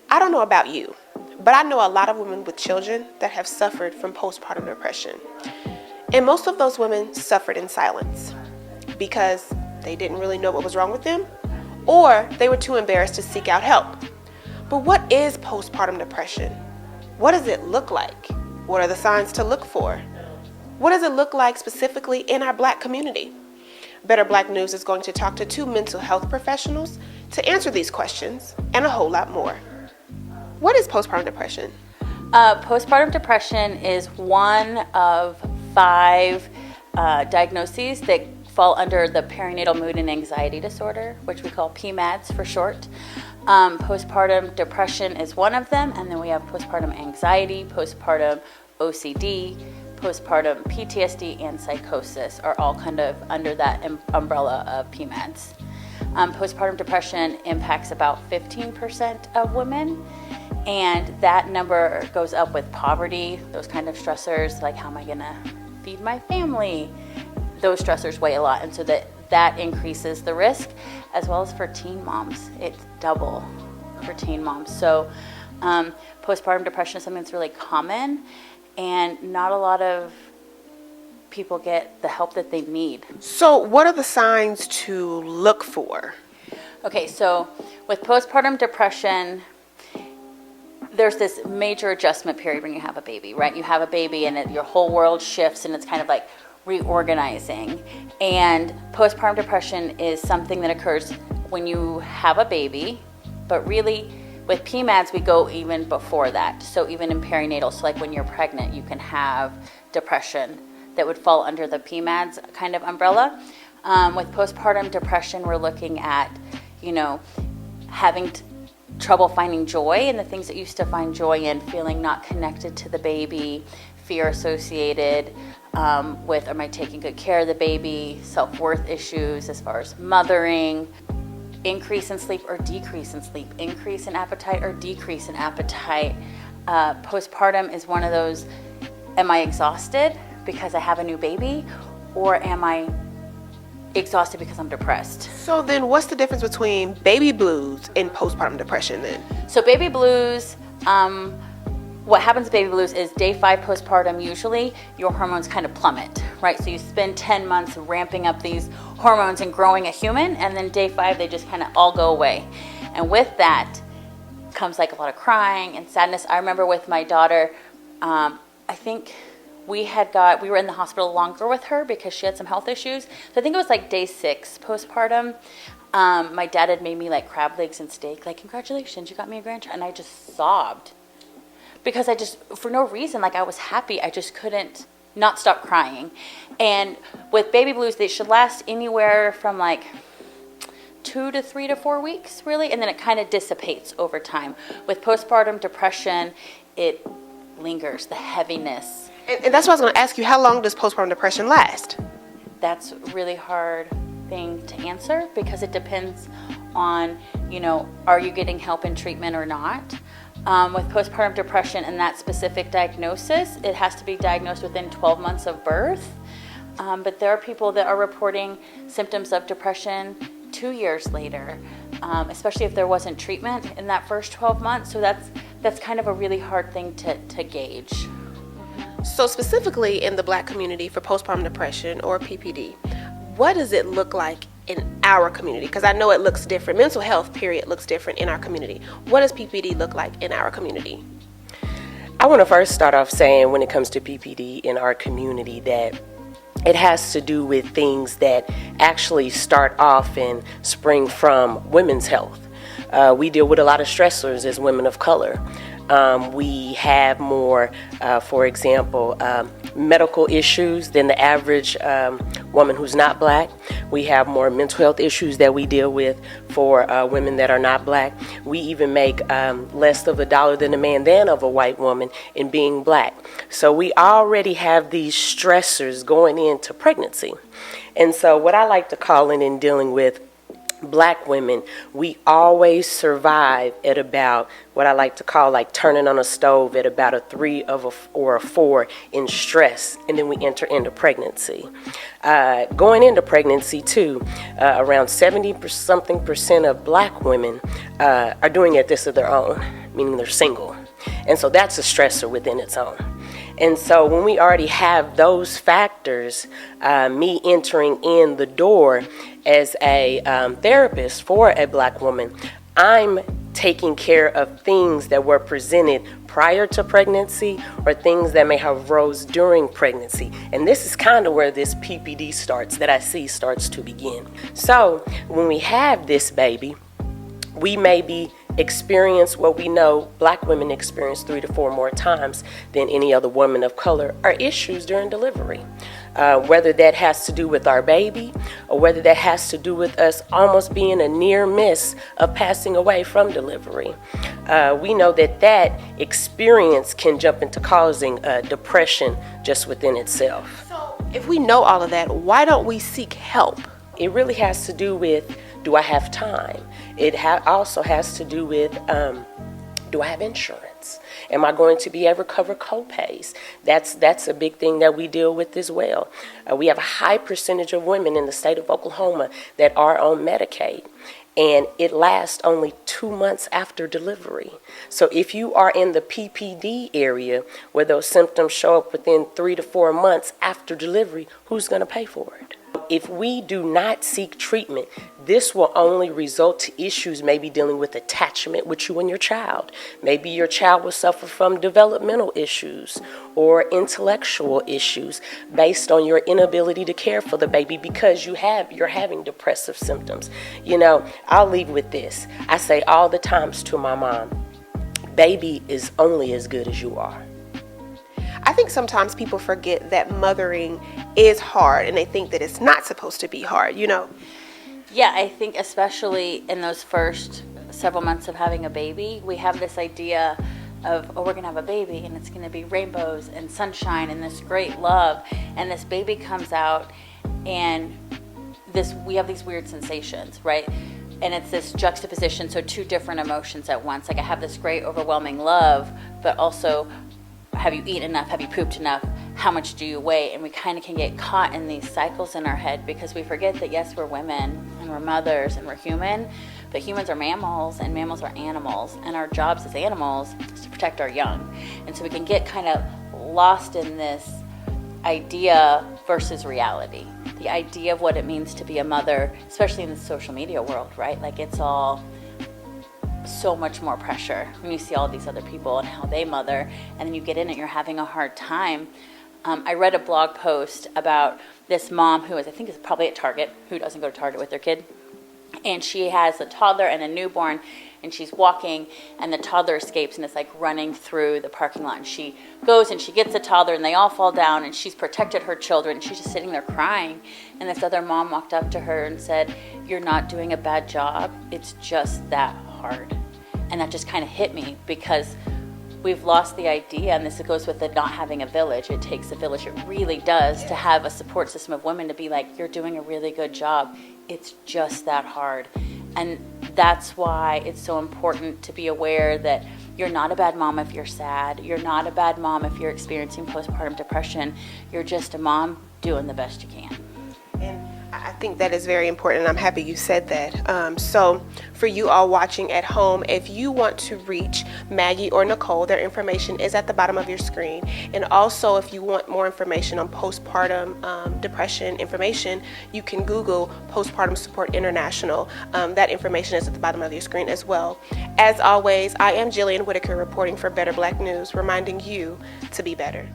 I don't know about you, but I know a lot of women with children that have suffered from postpartum depression. And most of those women suffered in silence because they didn't really know what was wrong with them, or they were too embarrassed to seek out help. But what is postpartum depression? What does it look like? What are the signs to look for? What does it look like specifically in our Black community? Better Black News is going to talk to two mental health professionals to answer these questions and a whole lot more. What is postpartum depression? Postpartum depression is one of 5 diagnoses that fall under the perinatal mood and anxiety disorder, which we call PMADS for short. Postpartum depression is one of them, and then we have postpartum anxiety, postpartum OCD, postpartum PTSD, and psychosis are all kind of under that umbrella of PMADS. Postpartum depression impacts about 15% of women, and that number goes up with poverty, those kind of stressors, like how am I gonna feed my family? Those stressors weigh a lot, and so that increases the risk, as well as for teen moms. It's double for teen moms. So postpartum depression is something that's really common, and not a lot of people get the help that they need. So what are the signs to look for? Okay, so with postpartum depression, there's this major adjustment period when you have a baby, right? You have a baby and your whole world shifts, and it's kind of like reorganizing. And postpartum depression is something that occurs when you have a baby, but really with PMADS, we go even before that. So even in perinatal, so like when you're pregnant, you can have depression that would fall under the PMADS kind of umbrella. With postpartum depression, we're looking at, having trouble finding joy in the things that you used to find joy in, feeling not connected to the baby, fear associated with, am I taking good care of the baby, self-worth issues as far as mothering, increase in sleep or decrease in sleep, increase in appetite or decrease in appetite. Postpartum is one of those, am I exhausted because I have a new baby, or am I exhausted because I'm depressed? So then what's the difference between baby blues and postpartum depression then? So baby blues, what happens with baby blues is day 5 postpartum, usually your hormones kind of plummet, right? So you spend 10 months ramping up these hormones and growing a human, and then day 5 they just kind of all go away. And with that comes like a lot of crying and sadness. I remember with my daughter, I think we were in the hospital longer with her because she had some health issues. So I think it was like day 6 postpartum. My dad had made me like crab legs and steak, like, congratulations, you got me a grandchild. And I just sobbed because for no reason, like I was happy. I just couldn't not stop crying. And with baby blues, they should last anywhere from like 2 to 3 to 4 weeks, really. And then it kind of dissipates over time. With postpartum depression, it lingers, the heaviness. And that's what I was going to ask you. How long does postpartum depression last? That's a really hard thing to answer because it depends on, are you getting help and treatment or not? With postpartum depression and that specific diagnosis, it has to be diagnosed within 12 months of birth. But there are people that are reporting symptoms of depression 2 years later, especially if there wasn't treatment in that first 12 months. So that's kind of a really hard thing to gauge. So specifically in the Black community for postpartum depression or PPD, what does it look like in our community? Because I know it looks different. Mental health, period, looks different in our community. What does PPD look like in our community? I want to first start off saying when it comes to PPD in our community that it has to do with things that actually start off and spring from women's health. We deal with a lot of stressors as women of color. We have more, for example, medical issues than the average woman who's not Black. We have more mental health issues that we deal with for women that are not Black. We even make less of a dollar than a man than of a white woman in being Black. So we already have these stressors going into pregnancy. And so what I like to call in dealing with Black women, we always survive at about what I like to call like turning on a stove at about a 3 or a 4 in stress, and then we enter into pregnancy. Going into pregnancy too, around 70% of Black women are doing it this of their own, meaning they're single, and so that's a stressor within its own. And so when we already have those factors, me entering in the door as a therapist for a Black woman, I'm taking care of things that were presented prior to pregnancy or things that may have rose during pregnancy. And this is kind of where this PPD that I see starts to begin. So when we have this baby, we may be experience what we know Black women experience 3 to 4 more times than any other woman of color are issues during delivery. Whether that has to do with our baby or whether that has to do with us almost being a near miss of passing away from delivery. We know that experience can jump into causing depression just within itself. So if we know all of that, why don't we seek help? It really has to do with, do I have time? It also has to do with, do I have insurance? Am I going to be able to cover co-pays? That's a big thing that we deal with as well. We have a high percentage of women in the state of Oklahoma that are on Medicaid, and it lasts only 2 months after delivery. So if you are in the PPD area where those symptoms show up within 3 to 4 months after delivery, who's going to pay for it? If we do not seek treatment, this will only result to issues maybe dealing with attachment with you and your child. Maybe your child will suffer from developmental issues or intellectual issues based on your inability to care for the baby because you're having depressive symptoms. You know, I'll leave with this. I say all the times to my mom, baby is only as good as you are. I think sometimes people forget that mothering is hard and they think that it's not supposed to be hard, you know? Yeah, I think especially in those first several months of having a baby, we have this idea of, oh, we're going to have a baby and it's going to be rainbows and sunshine and this great love. And this baby comes out and we have these weird sensations, right? And it's this juxtaposition, so 2 different emotions at once. Like I have this great overwhelming love, but also have you eaten enough? Have you pooped enough? How much do you weigh? And we kind of can get caught in these cycles in our head because we forget that yes, we're women and we're mothers and we're human, but humans are mammals and mammals are animals, and our jobs as animals is to protect our young. And so we can get kind of lost in this idea versus reality. The idea of what it means to be a mother, especially in the social media world, right? Like it's all so much more pressure when you see all these other people and how they mother, and then you get in it, you're having a hard time. I read a blog post about this mom who is, I think is probably at Target, who doesn't go to Target with their kid, and she has a toddler and a newborn, and she's walking, and the toddler escapes and is like running through the parking lot, and she goes and she gets the toddler and they all fall down, and she's protected her children, and she's just sitting there crying, and this other mom walked up to her and said, "You're not doing a bad job, it's just that hard." And that just kind of hit me because we've lost the idea, and this goes with the not having a village. It takes a village, it really does, to have a support system of women to be like, you're doing a really good job. It's just that hard. And that's why it's so important to be aware that you're not a bad mom if you're sad. You're not a bad mom if you're experiencing postpartum depression. You're just a mom doing the best you can. And I think that is very important, and I'm happy you said that. So for you all watching at home, if you want to reach Maggie or Nicole, their information is at the bottom of your screen. And also, if you want more information on postpartum depression information, you can Google Postpartum Support International. That information is at the bottom of your screen as well. As always, I am Jillian Whitaker reporting for Better Black News, reminding you to be better.